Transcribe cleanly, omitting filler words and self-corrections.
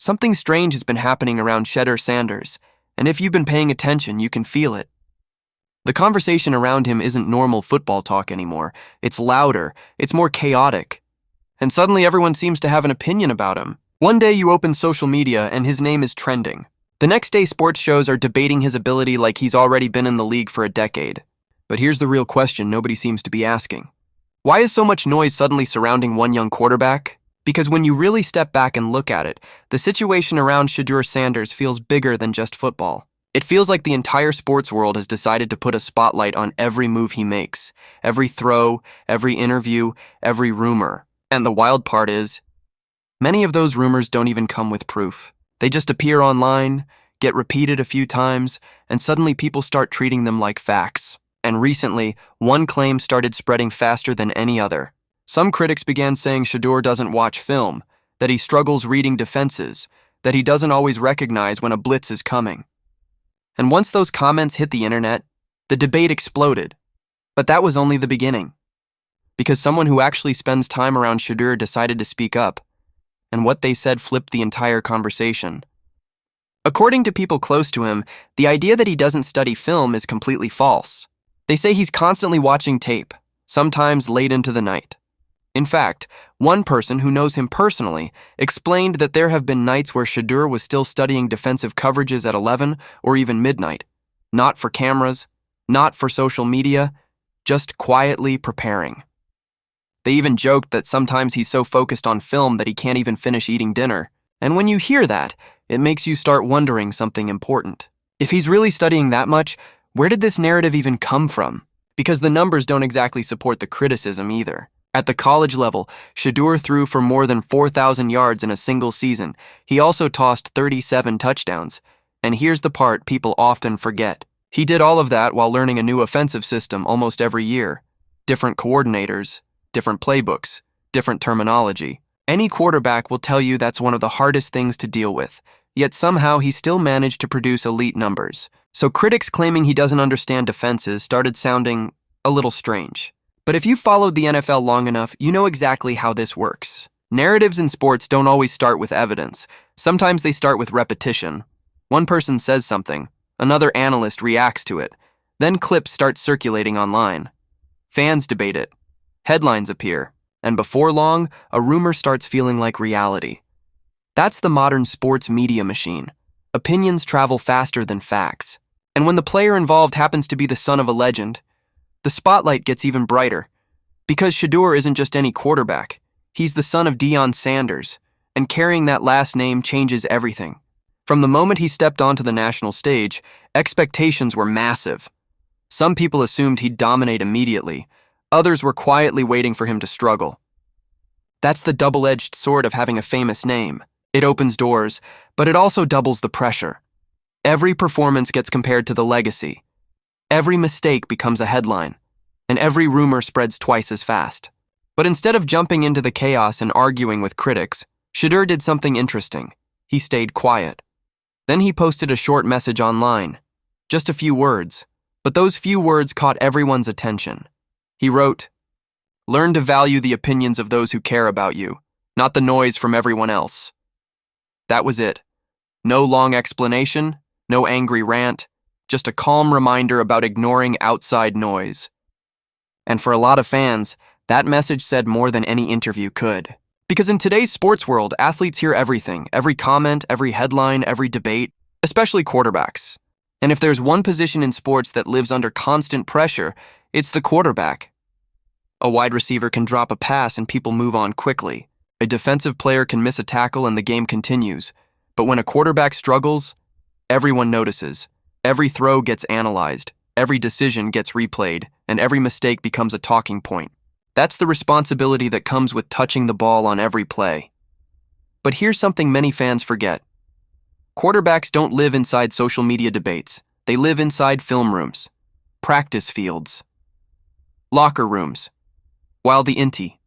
Something strange has been happening around Shedeur Sanders, and if you've been paying attention, you can feel it. The conversation around him isn't normal football talk anymore. It's louder, it's more chaotic. And suddenly everyone seems to have an opinion about him. One day you open social media and his name is trending. The next day sports shows are debating his ability like he's already been in the league for a decade. But here's the real question nobody seems to be asking. Why is so much noise suddenly surrounding one young quarterback? Because when you really step back and look at it, the situation around Shedeur Sanders feels bigger than just football. It feels like the entire sports world has decided to put a spotlight on every move he makes, every throw, every interview, every rumor. And the wild part is, many of those rumors don't even come with proof. They just appear online, get repeated a few times, and suddenly people start treating them like facts. And recently, one claim started spreading faster than any other. Some critics began saying Shedeur doesn't watch film, that he struggles reading defenses, that he doesn't always recognize when a blitz is coming. And once those comments hit the internet, the debate exploded. But that was only the beginning. Because someone who actually spends time around Shedeur decided to speak up, and what they said flipped the entire conversation. According to people close to him, the idea that he doesn't study film is completely false. They say he's constantly watching tape, sometimes late into the night. In fact, one person who knows him personally explained that there have been nights where Shedeur was still studying defensive coverages at 11 or even midnight. Not for cameras, not for social media, just quietly preparing. They even joked that sometimes he's so focused on film that he can't even finish eating dinner. And when you hear that, it makes you start wondering something important. If he's really studying that much, where did this narrative even come from? Because the numbers don't exactly support the criticism either. At the college level, Shedeur threw for more than 4,000 yards in a single season. He also tossed 37 touchdowns. And here's the part people often forget. He did all of that while learning a new offensive system almost every year. Different coordinators, different playbooks, different terminology. Any quarterback will tell you that's one of the hardest things to deal with. Yet somehow he still managed to produce elite numbers. So critics claiming he doesn't understand defenses started sounding a little strange. But if you followed the NFL long enough, you know exactly how this works. Narratives in sports don't always start with evidence. Sometimes they start with repetition. One person says something, another analyst reacts to it, then clips start circulating online. Fans debate it, headlines appear, and before long, a rumor starts feeling like reality. That's the modern sports media machine. Opinions travel faster than facts. And when the player involved happens to be the son of a legend, the spotlight gets even brighter. Because Shedeur isn't just any quarterback. He's the son of Deion Sanders, and carrying that last name changes everything. From the moment he stepped onto the national stage, expectations were massive. Some people assumed he'd dominate immediately. Others were quietly waiting for him to struggle. That's the double-edged sword of having a famous name. It opens doors, but it also doubles the pressure. Every performance gets compared to the legacy. Every mistake becomes a headline, and every rumor spreads twice as fast. But instead of jumping into the chaos and arguing with critics, Shedeur did something interesting. He stayed quiet. Then he posted a short message online. Just a few words, but those few words caught everyone's attention. He wrote, "Learn to value the opinions of those who care about you, not the noise from everyone else." That was it. No long explanation, no angry rant, just a calm reminder about ignoring outside noise. And for a lot of fans, that message said more than any interview could. Because in today's sports world, athletes hear everything, every comment, every headline, every debate, especially quarterbacks. And if there's one position in sports that lives under constant pressure, it's the quarterback. A wide receiver can drop a pass and people move on quickly. A defensive player can miss a tackle and the game continues. But when a quarterback struggles, everyone notices. Every throw gets analyzed, every decision gets replayed, and every mistake becomes a talking point. That's the responsibility that comes with touching the ball on every play. But here's something many fans forget. Quarterbacks don't live inside social media debates. They live inside film rooms, practice fields, locker rooms, while the intie.